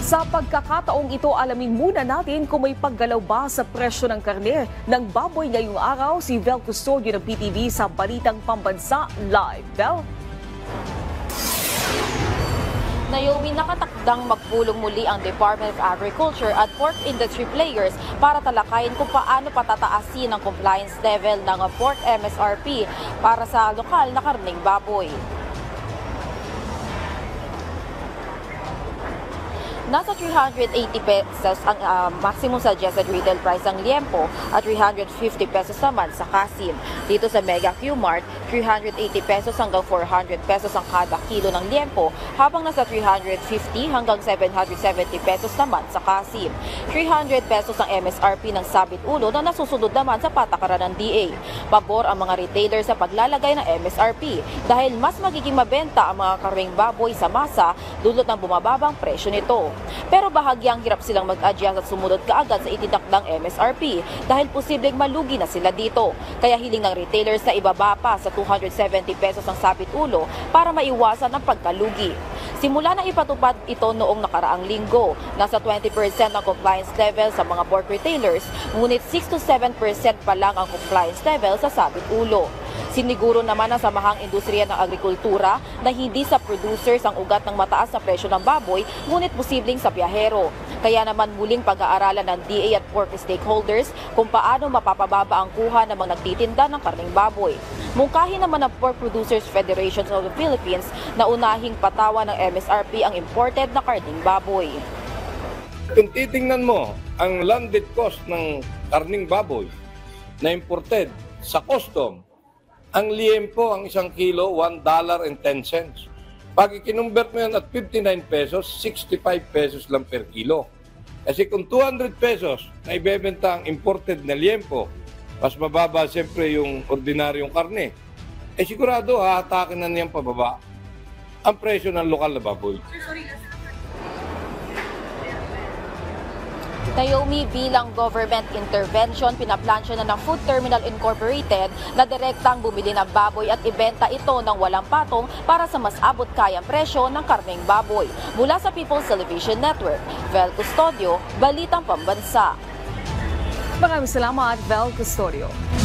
Sa pagkakataong ito, alamin muna natin kung may paggalaw ba sa presyo ng karne ng baboy ngayong araw. Si Vel Custodio ng PTV sa Balitang Pambansa Live. Vel? Naomi, nakatakdang magpulong muli ang Department of Agriculture at pork industry players para talakayin kung paano patataasin ang compliance level ng pork MSRP para sa lokal na karneng baboy. Nasa 380 pesos ang maximum suggested retail price ng liempo at 350 pesos naman sa kasim. Dito sa Mega Q-Mart, 380 pesos hanggang 400 pesos ang kada kilo ng liempo, habang nasa 350 hanggang 770 pesos naman sa kasim. 300 pesos ang MSRP ng sabit ulo na nasusunod naman sa patakaran ng DA. Pabor ang mga retailer sa paglalagay ng MSRP dahil mas magiging mabenta ang mga karneng baboy sa masa dulot ng bumababang presyo nito. Pero bahagyang hirap silang mag-adjust at sumunod kaagad sa itinakdang MSRP dahil posibleng malugi na sila dito. Kaya hiling ng retailers na ibaba pa sa 270 pesos ang sabit ulo para maiwasan ang pagkalugi. Simula na ipatupad ito noong nakaraang linggo, nasa 20% ang compliance level sa mga pork retailers, ngunit 6 to 7% pa lang ang compliance level sa sabit ulo. Siniguro naman ng Samahang Industriya ng Agrikultura na hindi sa producers ang ugat ng mataas na presyo ng baboy, ngunit posibleng sa biyahero. Kaya naman muling pag-aaralan ng DA at pork stakeholders kung paano mapapababa ang kuha ng mga nagtitinda ng karneng baboy. Mungkahi naman ng Pork Producers Federation of the Philippines na unahing patawa ng MSRP ang imported na karneng baboy. Kung titingnan mo ang landed cost ng karneng baboy na imported sa custom, ang liempo, ang isang kilo, $1.10. Pag ikinumbert mo yan at 59 pesos, 65 pesos lang per kilo. Kasi kung 200 pesos na ibebenta ang imported na liempo, mas mababa siyempre yung ordinaryong karne, sigurado hahatakin na niyang pababa ang presyo ng lokal na baboy. Naomi, bilang government intervention, pinaplansya na ng Food Terminal Incorporated na direktang bumili ng baboy at ibenta ito ng walang patong para sa mas abot kayang presyo ng karneng baboy. Mula sa People's Television Network, Vel Custodio, Balitang Pambansa. Maraming salamat, Vel Custodio.